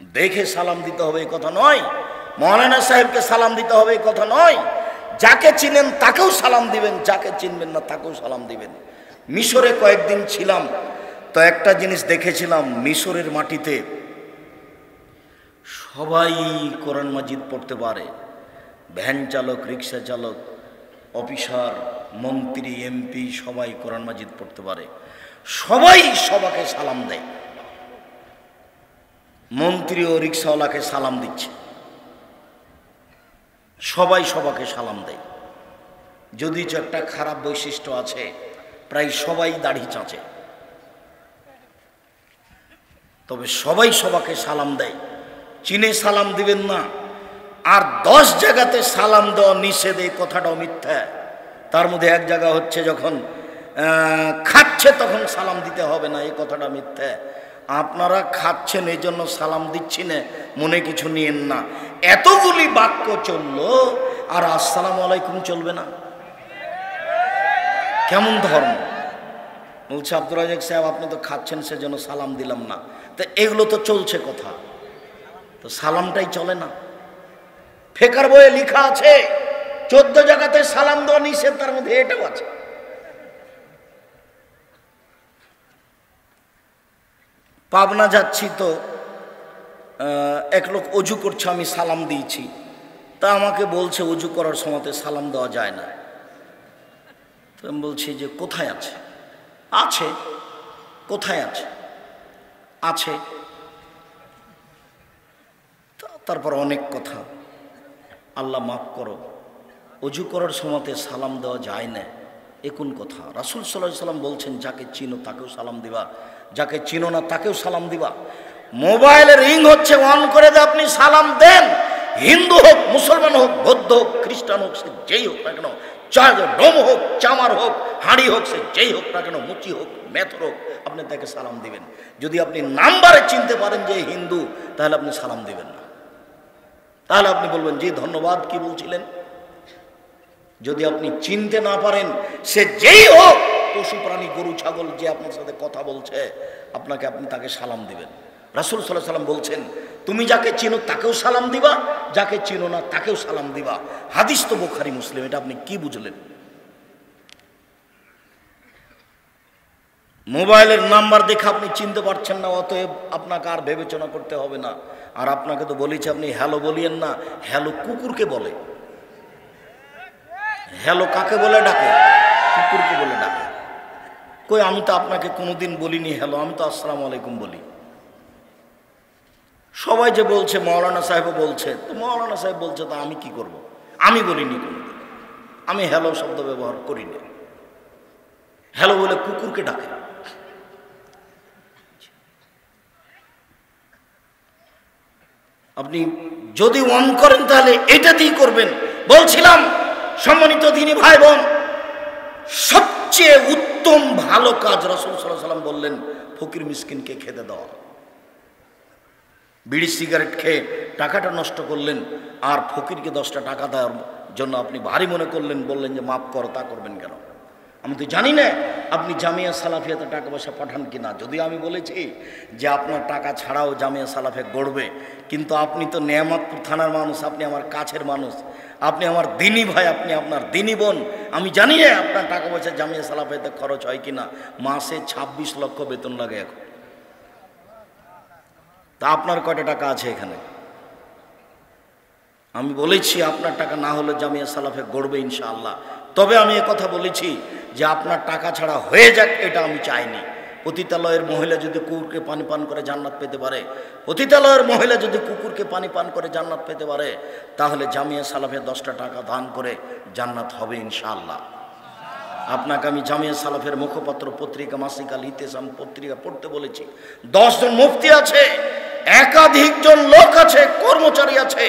দেখে সালাম দিতে হবে এই কথা নয়, মৌলানা সাহেবকে সালাম দিতে হবে এই কথা নয়, যাকে চিনেন তাকেও সালাম দিবেন, যাকে চিনবেন না তাকেও সালাম দিবেন। মিশরে কয়েকদিন ছিলাম, তো একটা জিনিস দেখেছিলাম, মিশরের মাটিতে সবাই কোরআন মাজিদ পড়তে পারে, ভ্যান চালক, রিক্সা চালক, অফিসার, মন্ত্রী, এমপি সবাই কোরআন মাজিদ পড়তে পারে, সবাই সবাকে সালাম দেয়। মন্ত্রী ও রিক্সাওয়ালাকে সালাম দিচ্ছে, সবাই সবাকে সালাম দেয়। যদি একটা খারাপ বৈশিষ্ট্য আছে, প্রায় সবাই দাড়ি চাঁচে, তবে সবাই সবাকে সালাম দেয়। চিনে সালাম দিবেন না। আর 10 জায়গাতে সালাম দেওয়া নিষেধ, এই কথাটাও মিথ্যা। তার মধ্যে এক জায়গা হচ্ছে যখন খাচ্ছে তখন সালাম দিতে হবে না, এই কথাটা মিথ্যা। আপনারা খাচ্ছেন এই জন্য সালাম দিচ্ছি না, মনে কিছু নিয়েন না। এতগুলি বাক্য চললো আর আসসালামু আলাইকুম চলবে না? কেমন ধর্ম? বলছে আব্দুর রাজ্জাক সাহেব আপনি তো খাচ্ছেন সেজন্য সালাম দিলাম না। তো এগুলো তো চলছে কথা, তো সালামটাই চলে না। ফেকার বইয়ে লেখা আছে 14 জায়গাতে সালাম দেওয়া নিষেধ, তার মধ্যে এটাও আছে। পাবনা যাচ্ছি তো এক লোক অজু করছে, আমি সালাম দিয়েছি, তা আমাকে বলছে অজু করার সময়তে সালাম দেওয়া যায় না। তো আমি বলছি যে কোথায় আছে? আছে। কোথায় আছে? আছে। তারপর অনেক কথা, আল্লাহ মাফ করো, অজু করার সময়তে সালাম দেওয়া যায় না, এ কোন কথা? রাসূল সাল্লাল্লাহু আলাইহি ওয়াসাল্লাম বলছেন যাকে চিনো তাকেও সালাম দিবা, যাকে চিনো না তাকেও সালাম দিবা। মোবাইলের রিং হচ্ছে, অন করে দিয়ে আপনি সালাম দেন। হিন্দু হোক, মুসলমান হোক, বৌদ্ধ হোক, খ্রিস্টান হোক, সে যেই হোক না কেন, চায় ডোম হোক, চামার হোক, হাঁড়ি হোক, সে যেই হোক না কেন, মুচি হোক, মেথর হোক, আপনি তাকে সালাম দিবেন। যদি আপনি নাম্বারে চিনতে পারেন যে হিন্দু, তাহলে আপনি সালাম দিবেন না, তাহলে আপনি বলবেন জি ধন্যবাদ, কি বলছিলেন। যদি আপনি চিনতে না পারেন, সে যেই হোক, পশু প্রাণী, গরু ছাগল, যে আপনার সাথে কথা বলছে আপনাকে, আপনি তাকে সালাম দিবেন। রাসূল সাল্লাল্লাহু আলাইহি ওয়াসাল্লাম বলছেন তুমি যাকে চিনো তাকেও সালাম দিবা, যাকে চিনো না তাকেও সালাম দিবা। হাদিস তো বুখারী মুসলিম, এটা আপনি কি বুঝলেন? মোবাইলের নাম্বার দেখে আপনি চিনতে পারছেন না, অতএব আপনাকে আর বিবেচনা করতে হবে না। আর আপনাকে তো বলেছি আপনি হ্যালো বলিয়েন না, হ্যালো কুকুরকে বলে। হ্যালো কাকে বলে ডাকে? কুকুরকে বলে ডাকে। কই আমি তো আপনাকে কোনোদিন বলিনি হ্যালো, আমি তো আসসালামু আলাইকুম বলি। সবাই যে বলছে, মৌলানা সাহেবও বলছে, তো মৌলানা সাহেব বলছে, তা আমি কি করব? আমি বলিনি কোনোদিন, আমি হ্যালো শব্দ ব্যবহার করি না। হ্যালো বলে কুকুরকে ডাকে। আপনি যদি অন করেন তাহলে এটা দিয়ে করবেন। বলছিলাম সম্মানিত দিনী ভাই বোন, সবচেয়ে উত্তম ভালো কাজ রাসূল সাল্লাল্লাহু আলাইহি ওয়াসাল্লাম বললেন ফকির মিসকিনকে খেতে দেওয়া। বিড়ি সিগারেট খেয়ে টাকাটা নষ্ট করলেন, আর ফকিরকে 10টা টাকা দেওয়ার জন্য আপনি ভারী মনে করলেন, বললেন যে মাফ করো। তা করবেন কেন? আমি তো জানি না আপনি জামিয়া সালাফিয়াতে টাকা পয়সা পাঠান কিনা। যদিও আমি বলেছি যে আপনার টাকা ছাড়াও জামিয়া সালাফিয়া গড়বে, কিন্তু আপনি তো নেয়ামতপুর থানার মানুষ, আপনি আমার কাছের মানুষ, আপনি আমার দিনী ভাই, আপনি আপনার দিনী বোন। আমি জানি না আপনার টাকা পয়সা জামিয়া সালাফিয়াতে খরচ হয় কিনা। মাসে 26 লক্ষ বেতন লাগে এখন। তা আপনার কয়টা টাকা আছে এখানে? আমি বলেছি আপনার টাকা না হলে জামিয়া সালাফিয়া গড়বে ইনশাআল্লাহ। তবে আমি কথা বলেছি যে আপনার টাকা ছাড়া হয়ে যাক, এটা আমি চাইনি। পতিতালয়ের মহিলা যদি কুকুরকে পানি পান করে জান্নাত পেতে পারে, পতিতালয়ের মহিলা যদি কুকুরকে পানি পান করে জান্নাত পেতে পারে, তাহলে জামিয়া সালাফিয়া 10টা টাকা দান করে জান্নাত হবে ইনশাআল্লাহ। আপনাকে আমি জামিয়া সালাফের মুখপত্র পত্রিকা মাসিক আল ইতিসাম পত্রিকা পড়তে বলেছি। 10 জন মুফতি আছে, একাধিক জন লোক আছে, কর্মচারী আছে,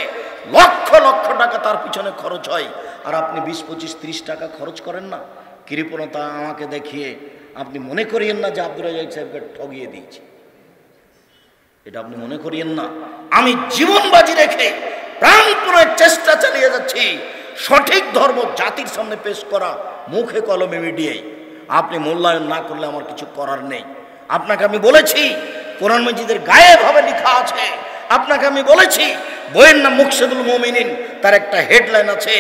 লক্ষ লক্ষ টাকা তার পিছনে খরচ হয়, আর আপনি 20, 25, 30 টাকা খরচ করেন না। কৃপণতা আমাকে দেখিয়ে আপনি মনে করিয়েন না যে আব্দুর রাজ্জাক সাহেবকে ঠগিয়ে দিয়েছি, এটা আপনি মনে করিয়েন না। আমি জীবন বাজি রেখে প্রাণপণে চেষ্টা চালিয়ে যাচ্ছি সঠিক ধর্ম জাতির সামনে পেশ করা, মুখে কলমে মিডিয়ায়। আপনি মূল্যায়ন না করলে আমার কিছু করার নেই। আপনাকে আমি বলেছি কোরআন মাজিদের গায়ে ভাবে লেখা আছে আপনাকে আমি বলেছি বইয়ের নাম মুকসিদুল মুমিনিন, তার একটা হেডলাইন আছে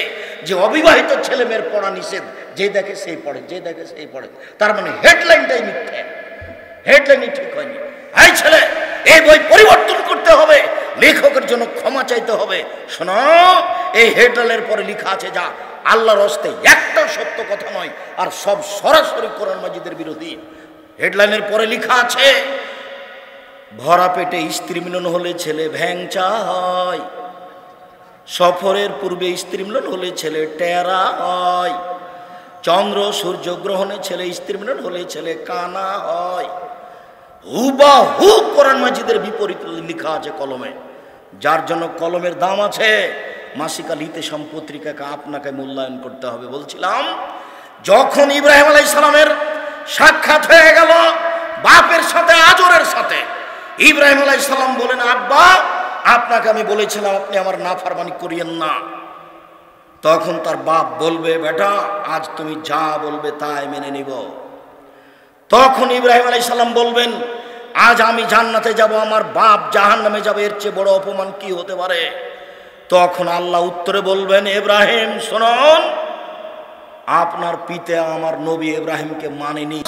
যে অবিবাহিত ছেলে মেয়ের পড়া নিষেধ, যে দেখে সেই পড়ে, যে দেখে সেই পড়ে। তার মানে হেডলাইনটাই মিথ্যে, হেডলাইনই ঠিক হয়নি। এই ছেলে, এই বই পরিবর্তন করতে হবে, লেখকের জন্য ক্ষমা চাইতে হবে। শোনো, এই হেডলাইনের পরে লেখা আছে যা আল্লাহর হস্তে একটা সত্য কথা নয়, আর সব সরাসরি কোরআন মাজিদের বিরোধী। হেডলাইনের পরে লেখা আছে ভরা পেটে স্ত্রী মিলন হলে ছেলে ভ্যাংচা হয়, সফরের পূর্বে স্ত্রী মিলন হলে ছেলে টেরা হয়, চন্দ্র সূর্য গ্রহণে ছেলে স্ত্রী মিলন হলে ছেলে কানা হয়। হুবাহু কোরআন মাজিদের বিপরীত লেখা আছে কলমে, যার জন্য কলমের দাম আছে। মাসিকা লিতেশাম পত্রিকাকে আপনাকে মূল্যায়ন করতে হবে। বলছিলাম, যখন ইব্রাহিম আলাইহিস সালামের সাক্ষাৎ হয়ে গেল বাপের সাথে, আজরের সাথে, ইব্রাহিম আলাইহিস সালাম বলেন, আব্বা আপনাকে আমি বলেছিলাম আপনি আমার নাফরমানি করিয়েন না। তখন তার বাপ বলবে, বেটা আজ তুমি যা বলবে তাই মেনে নিব। তখন ইব্রাহিম আলাইহিস সালাম বলবেন, আজ আমি জান্নাতে যাব, আমার বাপ জাহান্নামে যাবে, এর চেয়ে বড় অপমান কি হতে পারে? তখন আল্লাহ উত্তরে বলবেন, ইব্রাহিম শুনুন, আপনার পিতা আমার নবী ইব্রাহিমকে মানেনি।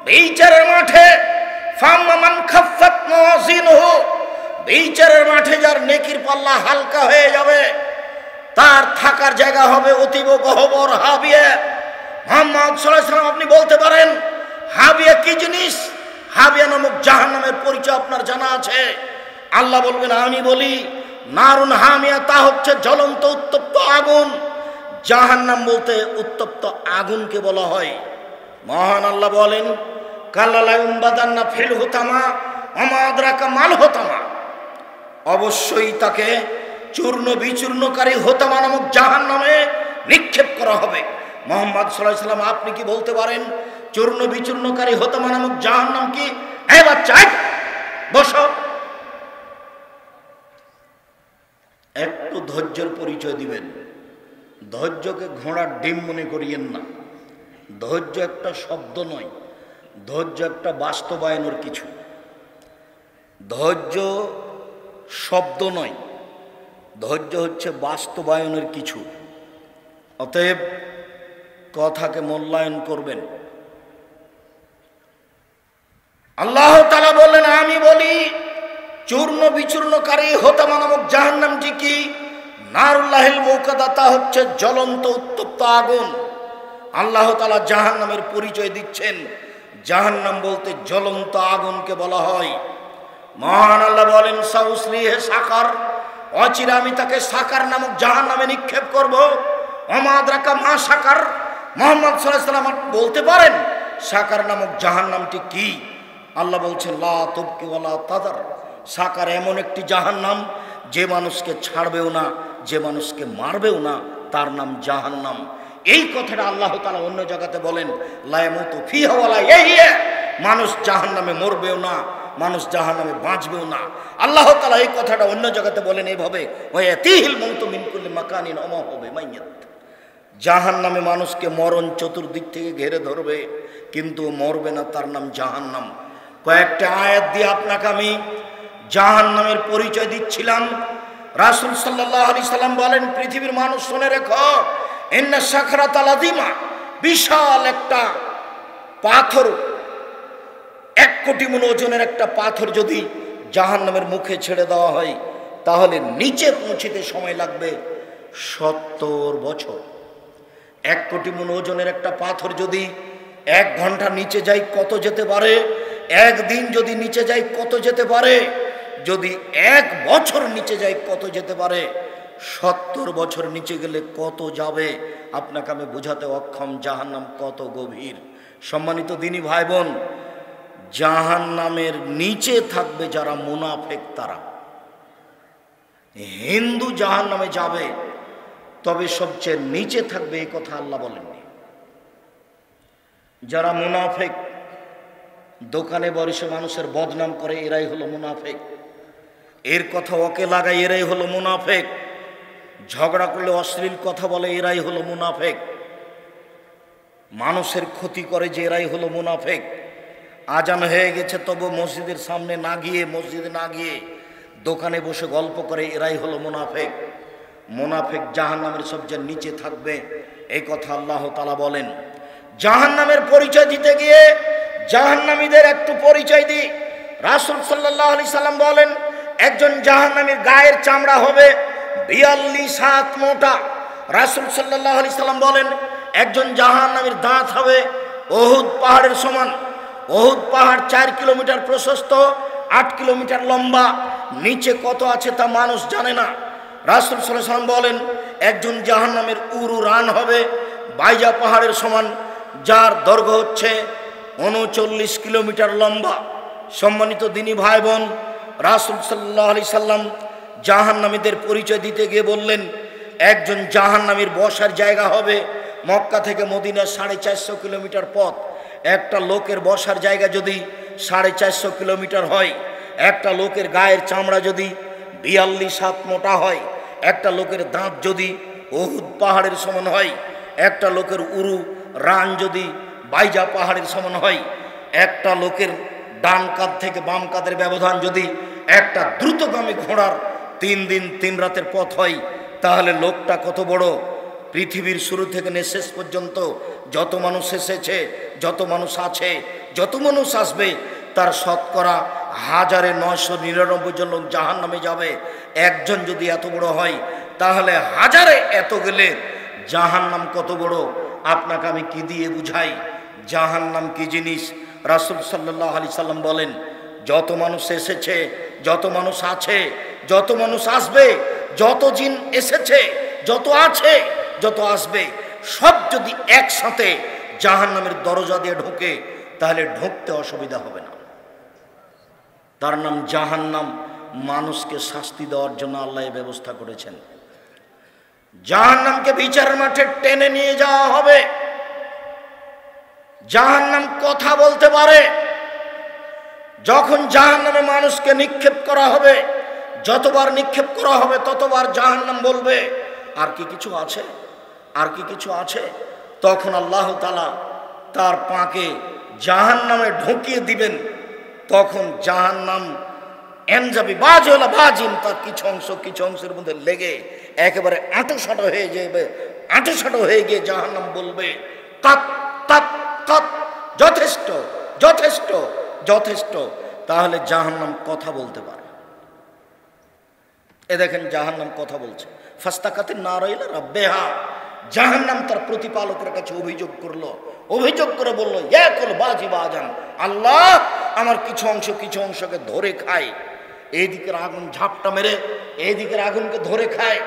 বিচারের মাঠে ফাম্মান খাফফাত মাওয়াজিনুহু, বিচারের মাঠে যার নেকির পাল্লা হালকা হয়ে যাবে তার থাকার জায়গা হবে অতীব গহ্বর হাবিয়া। মুহাম্মদ সাল্লাল্লাহু আলাইহি ওয়াসাল্লাম, আপনি বলতে পারেন হাবিয়া কি জিনিস? হাবিয়া নামক জাহান্নামের পরিচয় আপনার জানা আছে? আল্লাহ বলবেন, আমি বলি, নারুন হামিয়া, তা হচ্ছে জ্বলন্ত উত্তপ্ত আগুন। জাহান্নাম বলতে উত্তপ্ত আগুনকে বলা হয়। মহান আল্লাহ বলেন, কাল্লা ইউমবাদান্না ফিল হুতামা ওমা আদরাকা মাল হুতামা, অবশ্যই তাকে চূর্ণ বিচূর্ণকারী হুতামা নামক জাহান্নামে নিক্ষেপ করা হবে। মুহাম্মদ সাল্লাল্লাহু আলাইহি ওয়াসাল্লাম, আপনি কি বলতে পারেন চূর্ণ বিচূর্ণকারী হুতামা নামক জাহান্নাম কি? এই বাচ্চা বসো, একটু ধৈর্যের পরিচয় দিবেন। ধৈর্যকে ঘোড়ার ডিম মনে করিয়েন না। ধৈর্য একটা শব্দ নয়, ধৈর্য একটা বাস্তবায়নের কিছু। ধৈর্য শব্দ নয়, ধৈর্য হচ্ছে বাস্তবায়নের কিছু। অতএব কথাকে মূল্যায়ন করবেন। আল্লাহ তাআলা বললেন, আমি বলি চূর্ণ বিচূর্ণকারী হুতামা নামক জাহান্নামটি কি? নারুল্লাহিল মুকাদা, তা হচ্ছে জ্বলন্ত উত্তপ্ত আগুন। আল্লাহ তাআলা জাহান্নামের পরিচয় দিচ্ছেন। জাহান্নাম বলতে জ্বলন্ত আগুনকে বলা হয়। মহান আল্লাহ বলেন, সাউসলিহে সাকার, অচিরে আমি তাকে সাকার নামক জাহান্নামে নিক্ষেপ করব। ওমা আদরাকা মা সাকার, মুহাম্মদ সাল্লাল্লাহু আলাইহি ওয়াসাল্লাম বলতে পারেন সাকার নামক জাহান্নামটি কি? আল্লাহ বলছেন, লা তুবকি ওয়ালা তাদার, সাকার এমন একটি জাহান্নাম যে মানুষকে ছাড়বেও না, যে মানুষকে মারবেও না, তার নাম জাহান্নাম। এই কথাটা আল্লাহ তাআলা অন্য জায়গাতে বলেন, লা ইয়ামুতু ফিহা ওয়ালা ইয়াহইয়া, মানুষ জাহান্নামে মরবেও না, মানুষ জাহান্নামে বাঁচবেও না। আল্লাহ তাআলা এই কথাটা অন্য জায়গাতে বলেন এইভাবে, ওয়ায়াতিহিল মাউতু মিন কুল্লি মাকানিন ওয়া মা হুয়া বিমাইয়িত, জাহান্নামে মানুষকে মরণ চতুর্দিক থেকে ঘিরে ধরবে, কিন্তু মরবে না, তার নাম জাহান্নাম। কয়েকটা আয়াত দিয়ে আপনাকে আমি জাহান্নামের পরিচয় দিচ্ছিলাম। রাসূল সাল্লাল্লাহু আলাইহি সাল্লাম বলেন, পৃথিবীর মানুষ শুনে রেখো, ইন্না সাকরাতাল আযীমা, বিশাল একটা পাথর, 1 কোটি মণ ওজনের একটা পাথর যদি জাহান্নামের মুখে ছেড়ে দেওয়া হয়, তাহলে নিচে পৌঁছতে সময় লাগবে 70 বছর। 1 কোটি মণ ওজনের একটা পাথর যদি 1 ঘন্টা নিচে যায় কত যেতে পারে? 1 দিন যদি নিচে যায় কত যেতে পারে? যদি 1 বছর নিচে যায় কত যেতে পারে? 70 বছর নিচে গেলে কত যাবে আপনাকে আমি বোঝাতে অক্ষম জাহান্নাম কত গভীর। সম্মানিত দিনী ভাই বোন, জাহান্নামের নিচে থাকবে যারা মুনাফিক, তারা। হিন্দু জাহান্নামে যাবে, তবে সবচেয়ে নিচে থাকবে, এই কথা আল্লাহ বলেননি। যারা মুনাফিক, দোকানে বসে মানুষের বদনাম করে, এরাই হলো মুনাফিক। এর কথা ওকে লাগায়, এরাই হলো মুনাফিক। ঝগড়া করলে অশ্লীল কথা বলে, এরাই হলো মুনাফিক। মানুষের ক্ষতি করে, যে এরাই হলো মুনাফিক। আজান হয়ে গেছে তবু মসজিদের সামনে না গিয়ে, মসজিদে না গিয়ে দোকানে বসে গল্প করে, এরাই হলো মুনাফিক। মুনাফিক জাহান্নামের সবচেয়ে নিচে থাকবে, এই কথা আল্লাহ তাআলা বলেন। জাহান্নামের পরিচয় দিতে গিয়ে জাহান্নামীদের একটু পরিচয় দিই। রাসূল সাল্লাল্লাহু আলাইহি সাল্লাম বলেন, একজন জাহান্নামীর গায়ের চামড়া হবে 42 হাত মোটা। রাসূল সাল্লাল্লাহু আলাইহি সাল্লাম বলেন, একজন জাহান্নামীর দাঁত হবে উহুদ পাহাড়ের সমান। উহুদ পাহাড় 4 কিলোমিটার প্রশস্ত, 8 কিলোমিটার লম্বা। নিচে কত আছে তা মানুষ জানে না। রাসূল সাল্লাল্লাহু আলাইহি সাল্লাম বলেন, একজন জাহান্নামের উরু রান হবে বাইজা পাহাড়ের সমান, যার দৈর্ঘ্য হচ্ছে 39 কিলোমিটার লম্বা। সম্মানিত দিনী ভাই বোন, রাসূল সাল্লাল্লাহু আলাইহি সাল্লাম জাহান্নামীদের পরিচয় দিতে গিয়ে বললেন, একজন জাহান্নামীর বসার জায়গা হবে মক্কা থেকে মদিনা 450 কিলোমিটার পথ। একটা লোকের বসার জায়গা যদি 450 কিলোমিটার হয়, একটা লোকের গায়ের চামড়া যদি 42 হাত মোটা হয়, একটা লোকের দাঁত যদি উহুদ পাহাড়ের সমান হয়, একটা লোকের উরু রান যদি বাইজা পাহাড়ের সমান হয়, একটা লোকের ডান কাঁধ থেকে বাম কাঁধের ব্যবধান যদি একটা দ্রুতগামী ঘোড়ার 3 দিন 3 রাতের পথ হয়, তাহলে লোকটা কত বড়। পৃথিবীর শুরু থেকে শেষ পর্যন্ত যত মানুষ এসেছে, যত মানুষ আছে, যত মানুষ আসবে, তার শতকরা 1999 জন লোক জাহান্নামে যাবে। একজন যদি এত বড় হয়, তাহলে হাজারে এত গেলে জাহান্নাম কত বড়। আপনাকে আমি কি দিয়ে বুঝাই জাহান্নাম কি জিনিস? রাসূল সাল্লাল্লাহু আলাইহি সাল্লাম বলেন, যত মানুষ এসেছে, যত মানুষ আছে, যত মানুষ আসবে, যত জিন এসেছে, যত আছে, যত আসবে, সব যদি একসাথে জাহান্নামের দরজা দিয়ে ঢোকে, তাহলে ঢুকতে অসুবিধা হবে না। তার নাম জাহান্নাম। মানুষকে শাস্তি দেওয়ার জন্য আল্লাহ এই ব্যবস্থা করেছেন। জাহান্নামকে বিচারের মাঠে টেনে নিয়ে যাওয়া হবে। জাহান্নাম কথা বলতে পারে। যখন জাহান্নামে মানুষকে নিক্ষেপ করা হবে, যতবার নিক্ষেপ করা হবে ততবার জাহান্নাম বলবে, আর কি কিছু আছে, আর কি কিছু আছে। তখন আল্লাহ তাআলা তার পাকে জাহান্নামে ঢুকিয়ে দিবেন। তখন জাহান্নাম এনজাবি বাজলা বাজিন, তার কিছু অংশের মধ্যে লেগে একেবারে আঁটোসাঁটো হয়ে যাবে। আঁটোসাঁটো হয়ে গিয়ে জাহান্নাম বলবে, কাত কাত কাত, যথেষ্ট যথেষ্ট যথেষ্ট। তাহলে জাহান্নাম কথা বলতে পারে। এ দেখেন জাহান্নাম কথা বলছে। ফাস্তাকাতিন নারাইলা রাব্বিহা, জাহান্নাম তার প্রতিপালকের কাছে অভিযোগ করলো। অভিযোগ করে বলল, ইয়াকুল বাজি বাজান, আল্লাহ আমার কিছু অংশকে ধরে খায়। এইদিকের আগুন ঝাপটা মেরে এইদিকের আগুনকে ধরে খায়,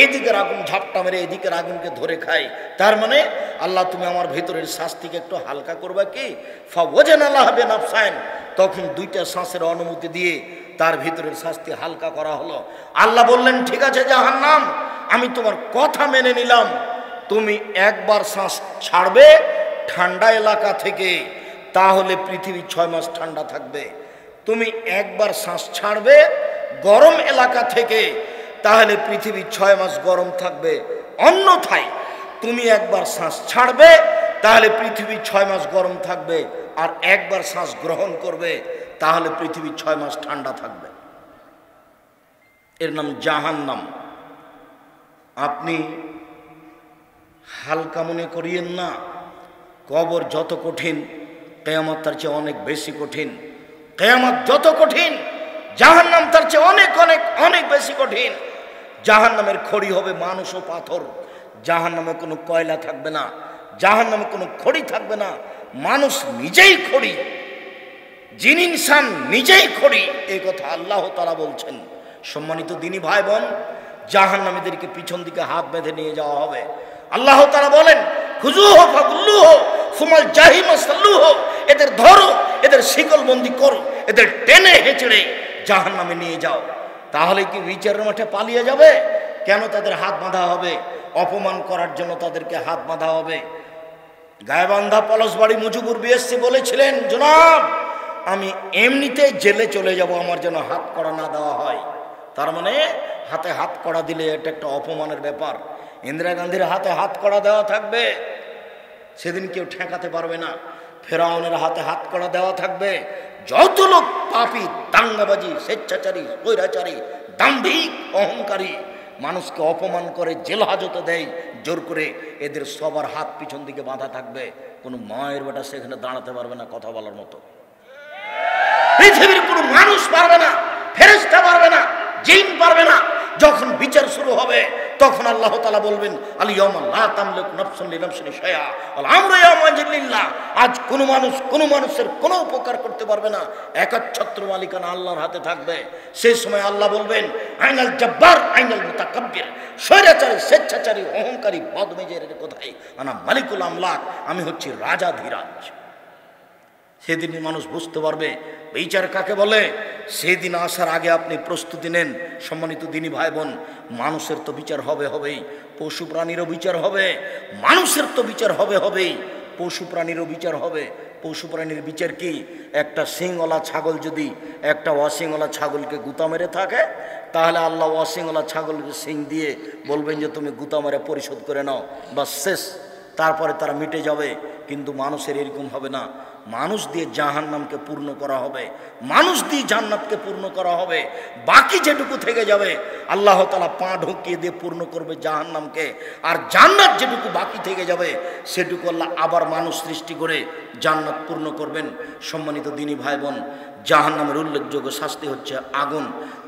এইদিকের আগুন ঝাপটা মেরে এইদিকের আগুনকে ধরে খায়। তার মানে আল্লাহ তুমি আমার ভেতরের শাস্তিকে একটু হালকা করবা কি? ফাওয়াজান আল্লাহ বেনাফসাইন, তখন 2টা শ্বাসের অনুমতি দিয়ে তার ভিতরের শাস্তি হালকা করা হলো। আল্লাহ বললেন, ঠিক আছে জাহান্নাম, আমি তোমার কথা মেনে নিলাম। তুমি একবার শ্বাস ছাড়বে ঠান্ডা এলাকা থেকে, তাহলে পৃথিবী 6 মাস ঠান্ডা থাকবে। তুমি একবার শ্বাস ছাড়বে গরম এলাকা থেকে, তাহলে পৃথিবী 6 মাস গরম থাকবে। অন্যথায় তুমি একবার শ্বাস ছাড়বে, তাহলে পৃথিবী 6 মাস গরম থাকবে। আর একবার শ্বাস গ্রহণ করবে, তাহলে পৃথিবী 6 মাস ঠান্ডা থাকবে। এর নাম জাহান্নাম। আপনি হালকা মনে করিয়েন না। কবর যত কঠিন, কিয়ামত তার চেয়ে অনেক বেশি কঠিন। কিয়ামত যত কঠিন, জাহান্নাম তার চেয়ে অনেক অনেক অনেক বেশি কঠিন। জাহান্নামের খড়ি হবে মানুষ ও পাথর। জাহান্নামে কোনো কয়লা থাকবে না, জাহান্নামে কোনো খড়ি থাকবে না। মানুষ নিজেই খড়ি, জিন ইনসান নিজেই খড়ি, এই কথা আল্লাহ তাআলা বলছেন। সম্মানিত দিনী ভাই বোন, জাহান্নামীদেরকে পিছন দিকে হাত বেঁধে নিয়ে যাওয়া হবে। আল্লাহ তাআলা বলেন, খুজুহু ফাগুল্লুহু সুমাল জাহিমা সাল্লুহু, এদের ধরো, এদের শিকলবন্দি করো, এদের টেনে হেঁচড়ে জাহান্নামে নিয়ে যাও। তাহলে কি বিচারের মাঠে পালিয়ে যাবে? কেন তাদের হাত বাঁধা হবে? অপমান করার জন্য তাদেরকে হাত বাঁধা হবে। গায়েবান্ধা পলাশবাড়ি মুজিবুর বিএসসি বলেছিলেন, জনাব আমি এমনিতেই জেলে চলে যাব, আমার যেন হাত কড়া না দেওয়া হয়। তার মানে হাতে হাত কড়া দিলে এটা একটা অপমানের ব্যাপার। ইন্দিরা গান্ধীর হাতে হাত কড়া দেওয়া থাকবে, সেদিন কেউ ঠেকাতে পারবে না। ফেরাউনের হাতে হাত কড়া দেওয়া থাকবে। যত লোক পাপী দাঙ্গাবাজি, স্বেচ্ছাচারী, স্বৈরাচারী, দাম্ভিক, অহংকারী, মানুষকে অপমান করে, জেল হাজতে দেয় জোর করে, এদের সবার হাত পিছন দিকে বাঁধা থাকবে। কোনো মায়ের বেটা সেখানে দাঁড়াতে পারবে না কথা বলার মতো। পৃথিবীর কোনো মানুষ পারবে না, ফেরেশতা পারবে না, জিন পারবে না। যখন বিচার শুরু হবে তখন আল্লাহ তাআলা বলবেন, আল ইয়াউমা লা তামলিকু নাফসুন লিনাফসিন শাইআ ওয়াল আমরু ইয়াওমাইযিন লিল্লাহ। আজ কোনো মানুষ কোনো মানুষের কোনো উপকার করতে পারবে না, একচ্ছত্র মালিকানা আল্লাহর হাতে থাকবে। সেই সময় আল্লাহ বলবেন, আইনাল জাব্বার আইনাল মুতাকাব্বির। স্বৈরাচারী, স্বেচ্ছাচারী, অহংকারী, বদমেজের কোথায়? আনা মালিকুল আমলাক, আমি হচ্ছি রাজাধিরাজ। সেদিন মানুষ বুঝতে পারবে বিচার কাকে বলে। সেদিন আসার আগে আপনি প্রস্তুতি নেন। সম্মানিত দিনী ভাই বোন, মানুষের তো বিচার হবে হবেই, পশু প্রাণীরও বিচার হবে। মানুষের তো বিচার হবে হবেই, পশু প্রাণীরও বিচার হবে। পশু প্রাণীর বিচার কি? একটা শিংওয়ালা ছাগল যদি একটা অশিংওয়ালা ছাগলকে গুতা মেরে থাকে, তাহলে আল্লাহ অশিংওয়ালা ছাগলকে শিং দিয়ে বলবেন যে তুমি গুতা মেরে পরিশোধ করে নাও, বা শেষ, তারপরে তারা মিটে যাবে। কিন্তু মানুষের এরকম হবে না। মানুষ দিয়ে জাহান্নামকে পূর্ণ করা হবে, মানুষ দিয়ে জান্নাতকে পূর্ণ করা হবে। বাকি যেটুকু থেকে যাবে আল্লাহ তাআলা পা ঢুকিয়ে দিয়ে পূর্ণ করবে জাহান্নামকে। আর জান্নাত যেটুকু বাকি থেকে যাবে সেটুকু আল্লাহ আবার মানুষ সৃষ্টি করে জান্নাত পূর্ণ করবেন। সম্মানিত দিনী ভাই বোন, জাহান্নামের উল্লেখযোগ্য শাস্তি হচ্ছে আগুন,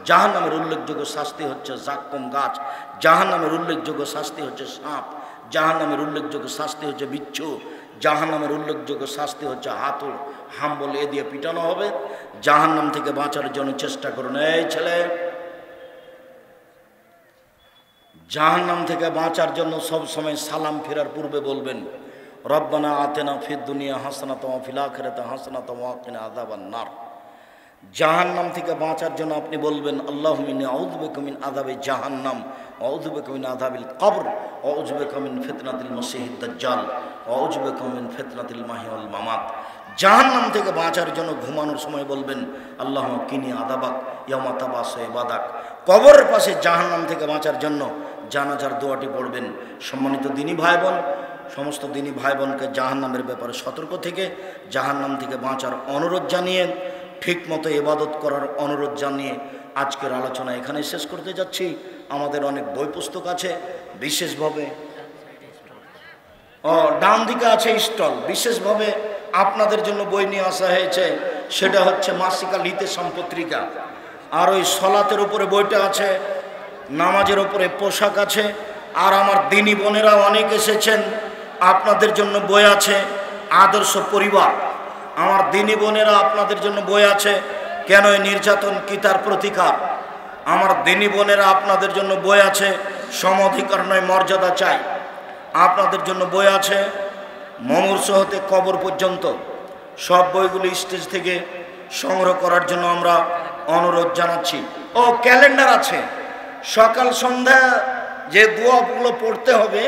জাহান্নামের উল্লেখযোগ্য শাস্তি হচ্ছে জাক্কুম গাছ, জাহান্নামের উল্লেখযোগ্য শাস্তি হচ্ছে সাপ, জাহান্নামের উল্লেখযোগ্য শাস্তি হচ্ছে বিচ্ছু, জাহান্নামের উল্লেখযোগ্য শাস্তি হচ্ছে হাতুড়, হাম্বল এ দিয়ে পিটানো হবে। জাহান্নাম থেকে বাঁচার জন্য চেষ্টা করুন। এই ছেলে, জাহান্নাম থেকে বাঁচার জন্য সব সময় সালাম ফেরার পূর্বে বলবেন, রব্বানা আতিনা ফিদ দুনিয়া হাসানাতাও ওয়া ফিল আখিরাতি হাসানাতাও ওয়া কিনা আযাবান নার। জাহান্নাম থেকে বাঁচার জন্য আপনি বলবেন, আল্লাহুম্মা ইন্নী আউযু বিকা মিন আযাবি জাহান্নাম ওয়া আউযু বিকা মিন আযাবিল কবর ওয়া আউযু বিকা মিন ফিতনাতিল মাসিহিদ দাজ্জাল ওয়া আউযু বিকা মিন ফিতনাতিল মাহিয়া ওয়াল মামাত। জাহান্নাম থেকে বাঁচার জন্য ঘুমানোর সময় বলবেন, আল্লাহুম্মা কিনি আযাবাক ইয়াওমা তাবাসু ইবাদাক। কবরের পাশে জাহান্নাম থেকে বাঁচার জন্য জানাজার দোয়াটি পড়বেন। সম্মানিত দিনী ভাই বোন, সমস্ত দিনী ভাই বোনকে জাহান্নামের ব্যাপারে সতর্ক থেকে জাহান্নাম থেকে বাঁচার অনুরোধ জানিয়ে, ঠিক মতো ইবাদত করার অনুরোধ জানিয়ে আজকের আলোচনা এখানে শেষ করতে যাচ্ছি। আমাদের অনেক বই পুস্তক আছে, বিশেষভাবে ডান দিকে আছে স্টল, বিশেষভাবে আপনাদের জন্য বই নিয়ে আসা হয়েছে। সেটা হচ্ছে মাসিকা লিতে সম্পত্রিকা। আর ওই সলাতের উপরে বইটা আছে, নামাজের উপরে পোশাক আছে। আর আমার দিনী বোনেরা অনেক এসেছেন, আপনাদের জন্য বই আছে আদর্শ পরিবার। আমার দিনী বোনেরা আপনাদের জন্য বই আছে, কেন এই নির্যাতন কি তার প্রতিকার। আমার দিনী বোনেরা আপনাদের জন্য বই আছে, সম অধিকার নয় মর্যাদা চাই। আপনাদের জন্য বই আছে মমূর্ষ হতে কবর পর্যন্ত। সব বইগুলি স্টেজ থেকে সংগ্রহ করার জন্য আমরা অনুরোধ জানাচ্ছি। ও ক্যালেন্ডার আছে, সকাল সন্ধ্যা যে দোয়াগুলো পড়তে হবে